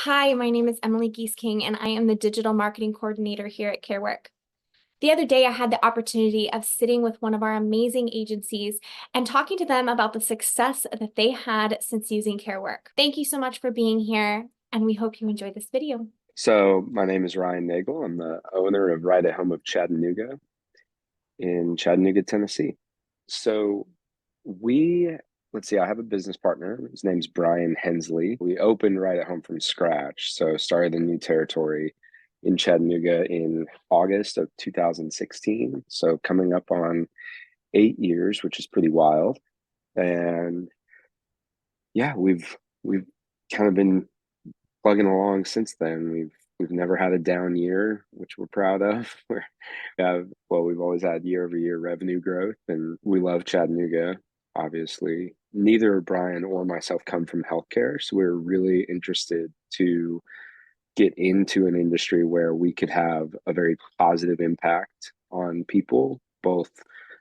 Hi, my name is Emily Geese-King, and I am the digital marketing coordinator here at Carework. The other day, I had the opportunity of sitting with one of our amazing agencies and talking to them about the success that they had since using Carework. Thank you so much for being here, and we hope you enjoy this video. So my name is Ryan Naegele. I'm the owner of Right At Home Chattanooga in Chattanooga, Tennessee. So we, let's see, I have a business partner. His name's Brian Hensley. We opened Right at Home from scratch. So started a new territory in Chattanooga in August of 2016. So coming up on 8 years, which is pretty wild. And yeah, we've kind of been plugging along since then. We've never had a down year, which we're proud of. We've always had year over year revenue growth, and we love Chattanooga. Obviously, neither Brian or myself come from healthcare, so we're really interested to get into an industry where we could have a very positive impact on people, both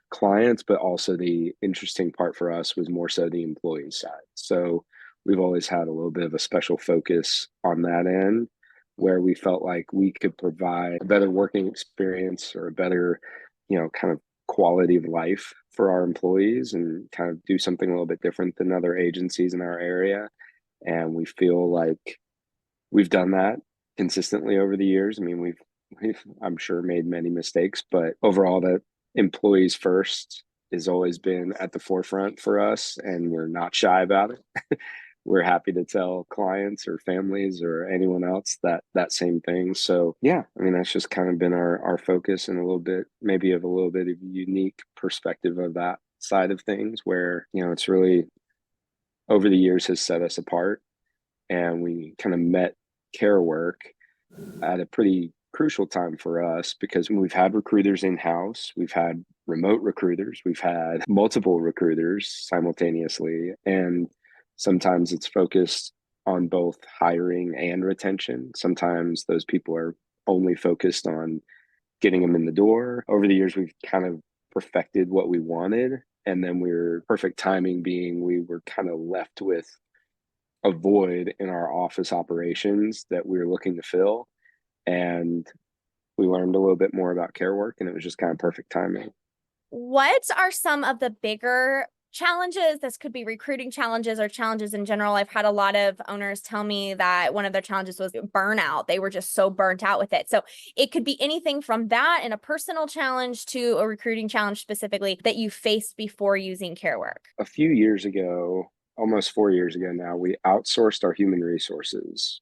clients, but also the interesting part for us was more so the employee side. So we've always had a little bit of a special focus on that end where we felt like we could provide a better working experience or a better, kind of quality of life for our employees and kind of do something a little bit different than other agencies in our area. And we feel like we've done that consistently over the years. I mean, we've I'm sure made many mistakes, but overall, the employees first has always been at the forefront for us, and we're not shy about it. We're happy to tell clients or families or anyone else that same thing. So yeah, I mean that's just kind of been our focus and a little bit maybe of a little bit of unique perspective of that side of things where it's really over the years has set us apart, and we kind of met Carework at a pretty crucial time for us because we've had recruiters in house, we've had remote recruiters, we've had multiple recruiters simultaneously, and sometimes it's focused on both hiring and retention. Sometimes those people are only focused on getting them in the door. Over the years, we've kind of perfected what we wanted. And then perfect timing being we were kind of left with a void in our office operations that we were looking to fill. And we learned a little bit more about Carework, and it was just kind of perfect timing. What are some of the bigger challenges? This could be recruiting challenges or challenges in general. I've had a lot of owners tell me that one of their challenges was burnout. They were just so burnt out with it. So it could be anything from that and a personal challenge to a recruiting challenge specifically that you faced before using Carework. A few years ago, almost 4 years ago now, we outsourced our human resources.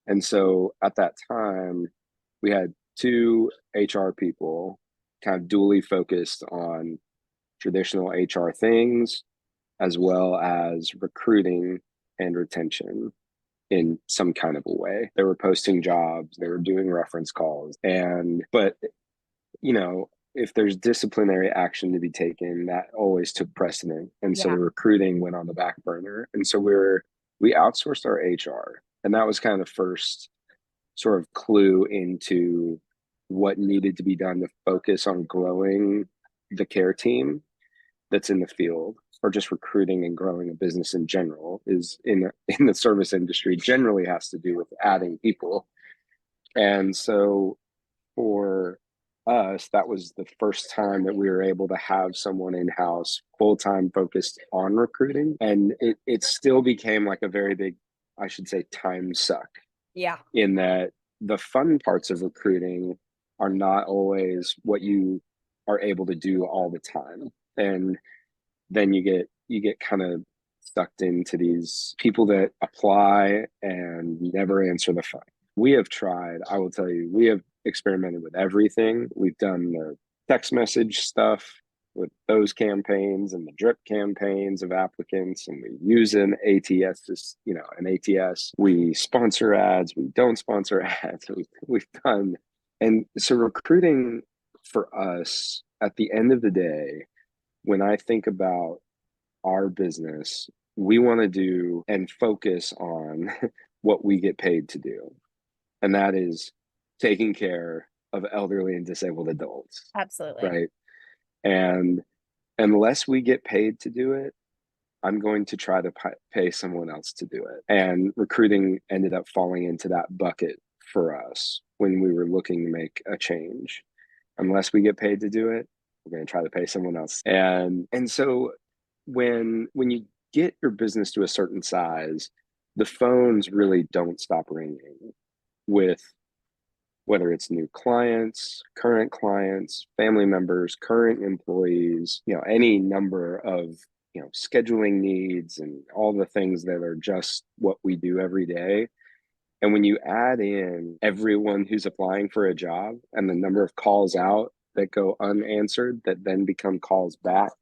And so at that time, we had two HR people kind of dually focused on traditional HR things as well as recruiting and retention in some kind of a way. They were posting jobs, they were doing reference calls, but if there's disciplinary action to be taken, that always took precedent. And so Yeah. the recruiting went on the back burner. And so we outsourced our HR. And that was kind of the first sort of clue into what needed to be done to focus on growing the care team that's in the field, or just recruiting and growing a business in general is in the service industry generally has to do with adding people. And so for us, that was the first time that we were able to have someone in house full time focused on recruiting. And it still became like a very big, I should say, time suck Yeah. in that the fun parts of recruiting are not always what you are able to do all the time. And then you get kind of sucked into these people that apply and never answer the phone. We have tried, I will tell you, we have experimented with everything. We've done the text message stuff with those campaigns and the drip campaigns of applicants, and we use an ATS, an ATS. We sponsor ads, we don't sponsor ads. We've done, and so recruiting for us at the end of the day, when I think about our business, we want to do and focus on what we get paid to do. And that is taking care of elderly and disabled adults, Absolutely. right? And unless we get paid to do it, I'm going to try to pay someone else to do it. And recruiting ended up falling into that bucket for us when we were looking to make a change. Unless we get paid to do it, we're going to try to pay someone else. And so when you get your business to a certain size, the phones really don't stop ringing with whether it's new clients, current clients, family members, current employees, any number of, scheduling needs and all the things that are just what we do every day. And when you add in everyone who's applying for a job and the number of calls out that go unanswered, that then become calls back,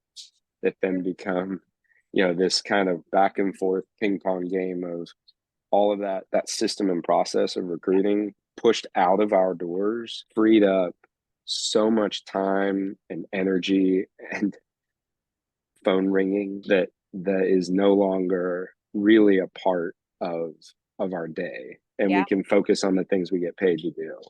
that then become, this kind of back and forth ping pong game of all of that system and process of recruiting pushed out of our doors, freed up so much time and energy and phone ringing that is no longer really a part of our day, and Yeah. we can focus on the things we get paid to do.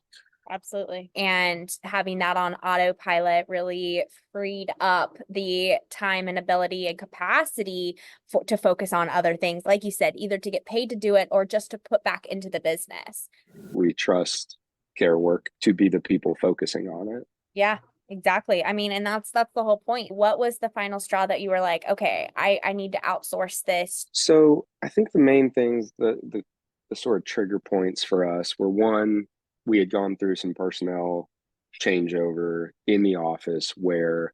Absolutely. And having that on autopilot really freed up the time and ability and capacity to focus on other things, like you said, either to get paid to do it or just to put back into the business. We trust Carework to be the people focusing on it. Yeah, exactly. I mean, and that's the whole point. What was the final straw that you were like, okay, I need to outsource this? So I think the main things, the sort of trigger points for us were, one, we had gone through some personnel changeover in the office where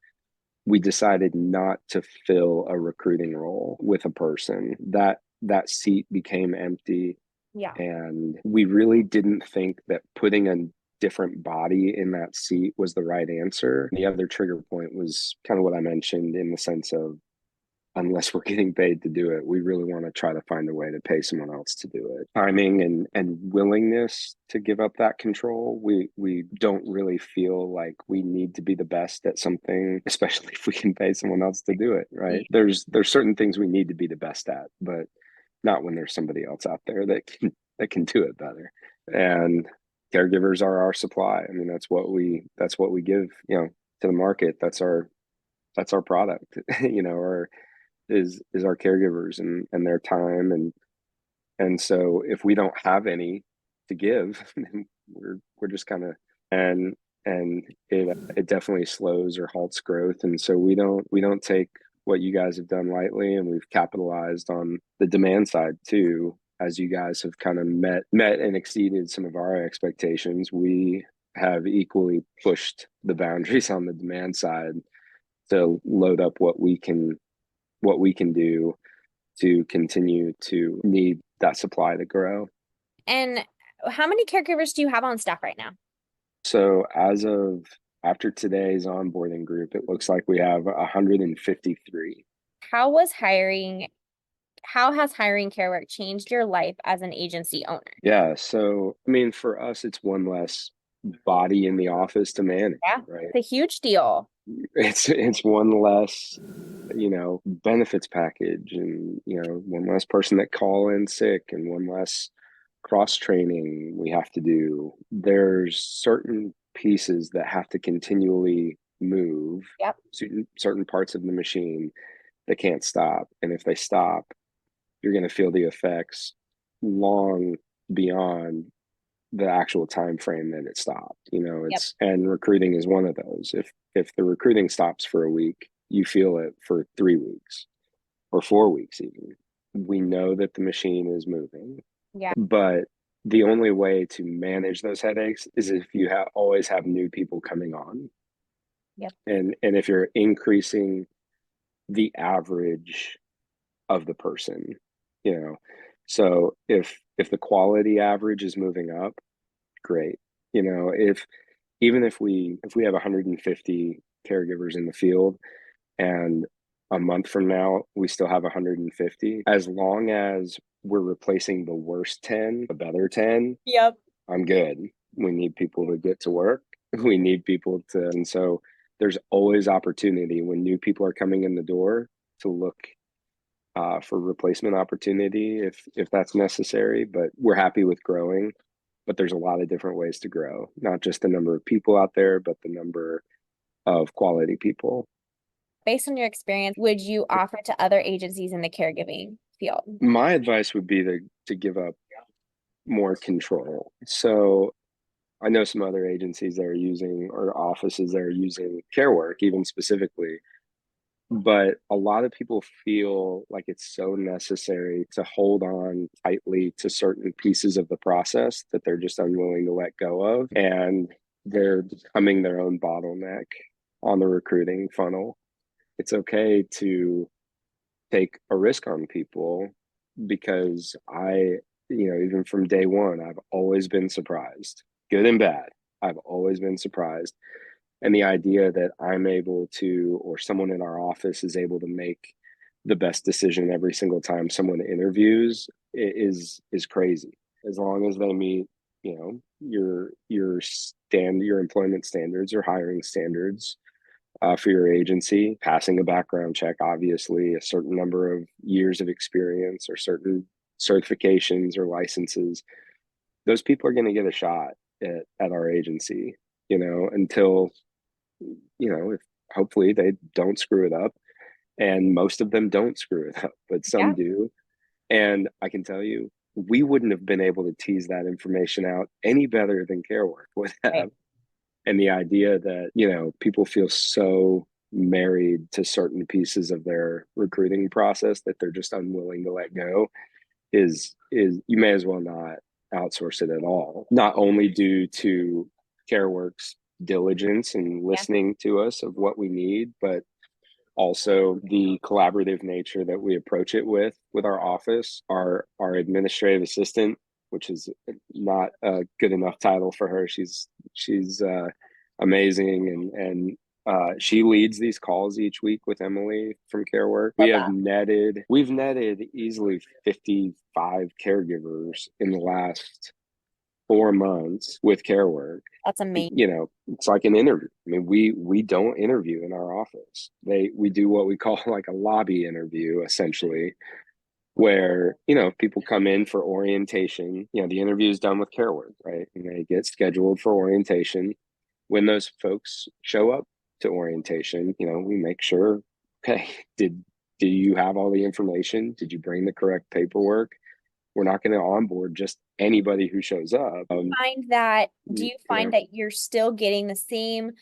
we decided not to fill a recruiting role with a person. That seat became empty, Yeah. and we really didn't think that putting a different body in that seat was the right answer. The other trigger point was kind of what I mentioned, in the sense of, unless we're getting paid to do it, we really want to try to find a way to pay someone else to do it. Timing and willingness to give up that control. We don't really feel like we need to be the best at something, especially if we can pay someone else to do it, right? There's certain things we need to be the best at, but not when there's somebody else out there that can do it better. And caregivers are our supply. I mean, that's what we give, to the market. That's our product, or is our caregivers and their time, and so if we don't have any to give, then we're just kind of, and it definitely slows or halts growth. And so we don't take what you guys have done lightly, and we've capitalized on the demand side too. As you guys have kind of met and exceeded some of our expectations, we have equally pushed the boundaries on the demand side to load up what we can do to continue to need that supply to grow. And how many caregivers do you have on staff right now? So as of after today's onboarding group, it looks like we have 153. How has hiring Carework changed your life as an agency owner? Yeah. So, I mean, for us, it's one less body in the office to manage, Yeah, right? it's a huge deal. It's one less, benefits package, and, one less person that call in sick, and one less cross training we have to do. There's certain pieces that have to continually move, Yep. certain parts of the machine that can't stop. And if they stop, you're going to feel the effects long beyond the actual time frame that it stopped. Yep. And recruiting is one of those. If the recruiting stops for a week, you feel it for 3 weeks or 4 weeks even. We know that the machine is moving, Yeah. but the only way to manage those headaches is if you always have new people coming on. Yep. And if you're increasing the average of the person, so if the quality average is moving up, great. If even if we have 150 caregivers in the field, and a month from now we still have 150, as long as we're replacing the worst 10, the better 10, Yep. I'm good. We need people to get to work. We need people to, and so there's always opportunity when new people are coming in the door to look for replacement opportunity if that's necessary. But we're happy with growing. But there's a lot of different ways to grow, not just the number of people out there, but the number of quality people. Based on your experience, would you offer to other agencies in the caregiving field? My advice would be to give up more control. So I know some other agencies that are using, or offices that are using Carework, even specifically, but a lot of people feel like it's so necessary to hold on tightly to certain pieces of the process that they're just unwilling to let go of. And they're becoming their own bottleneck on the recruiting funnel. It's okay to take a risk on people because even from day one, I've always been surprised, good and bad. I've always been surprised. And the idea that I'm able to, or someone in our office is able to make the best decision every single time someone interviews is crazy. As long as they meet, your employment standards or hiring standards, for your agency, passing a background check, obviously, a certain number of years of experience or certain certifications or licenses, those people are going to get a shot at our agency, until, if hopefully they don't screw it up. And most of them don't screw it up, but some Yeah. do. And I can tell you, we wouldn't have been able to tease that information out any better than Carework would Right. have. And the idea that, people feel so married to certain pieces of their recruiting process that they're just unwilling to let go is you may as well not outsource it at all. Not only due to Careworks diligence and Yeah. listening to us of what we need, but also the collaborative nature that we approach it with our office. Our administrative assistant, which is not a good enough title for her, she's amazing, and she leads these calls each week with Emily from Carework. Love that. We've netted easily 55 caregivers in the last 4 months with Carework. That's amazing. It's like an interview. I mean, we don't interview in our office. We do what we call like a lobby interview, essentially, where, people come in for orientation. The interview is done with Carework, right? And they get scheduled for orientation. When those folks show up to orientation, we make sure, okay, do you have all the information? Did you bring the correct paperwork? We're not going to onboard just anybody who shows up. Do you find that you're still getting the same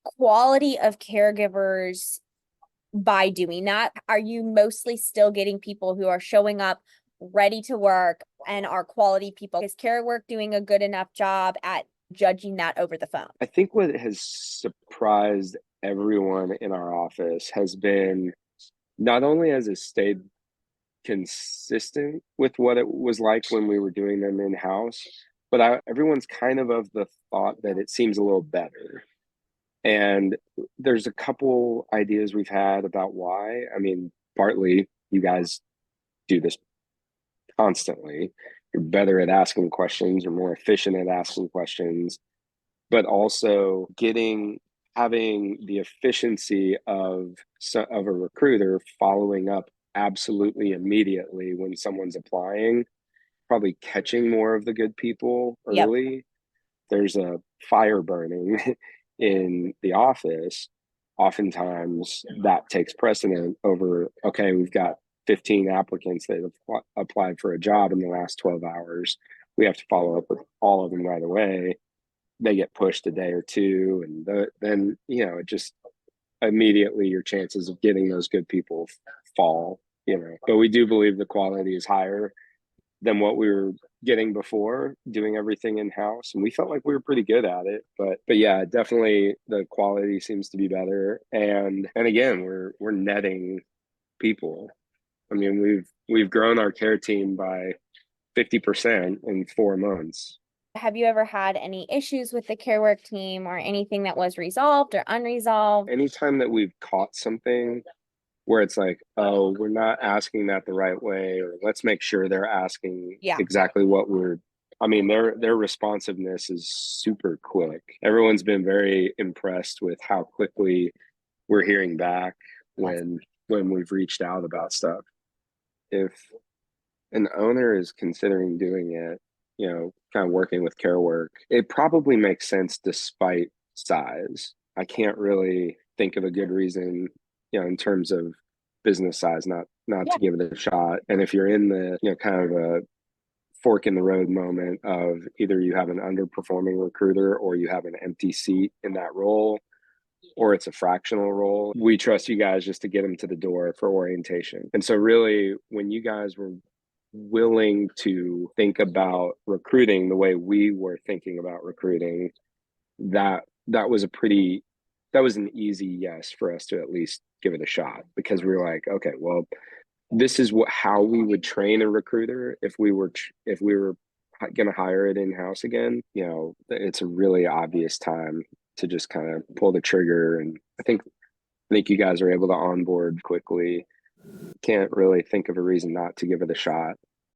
quality of caregivers by doing that? Are you mostly still getting people who are showing up ready to work and are quality people? Is Carework doing a good enough job at judging that over the phone? I think what has surprised everyone in our office has been, not only has it stayed consistent with what it was like when we were doing them in house, but everyone's kind of the thought that it seems a little better. And there's a couple ideas we've had about why. I mean, partly you guys do this constantly. You're better at asking questions, you're more efficient at asking questions, but also having the efficiency of a recruiter following up absolutely immediately when someone's applying, probably catching more of the good people Yep. early. There's a fire burning in the office. Oftentimes that takes precedent over, okay, we've got 15 applicants that have applied for a job in the last 12 hours. We have to follow up with all of them right away. They get pushed a day or two, and then it just immediately your chances of getting those good people fall. But we do believe the quality is higher than what we were getting before doing everything in house, and we felt like we were pretty good at it. But yeah, definitely the quality seems to be better, and again, we're netting people. I mean, we've grown our care team by 50% in 4 months. Have you ever had any issues with the Carework team or anything that was resolved or unresolved? Anytime that we've caught something where it's like, oh, we're not asking that the right way, or let's make sure they're asking Yeah. exactly what I mean, their responsiveness is super quick. Everyone's been very impressed with how quickly we're hearing back when we've reached out about stuff. If an owner is considering doing it, kind of working with Carework, it probably makes sense despite size. I can't really think of a good reason in terms of business size, not Yeah. to give it a shot. And if you're in the, kind of a fork in the road moment of either you have an underperforming recruiter or you have an empty seat in that role, or it's a fractional role, we trust you guys just to get them to the door for orientation. And so really, when you guys were willing to think about recruiting the way we were thinking about recruiting, that was that was an easy yes for us to at least give it a shot, because we were like, okay, well, this is how we would train a recruiter if we were going to hire it in house again. It's a really obvious time to just kind of pull the trigger. And I think you guys are able to onboard quickly. Can't really think of a reason not to give it a shot.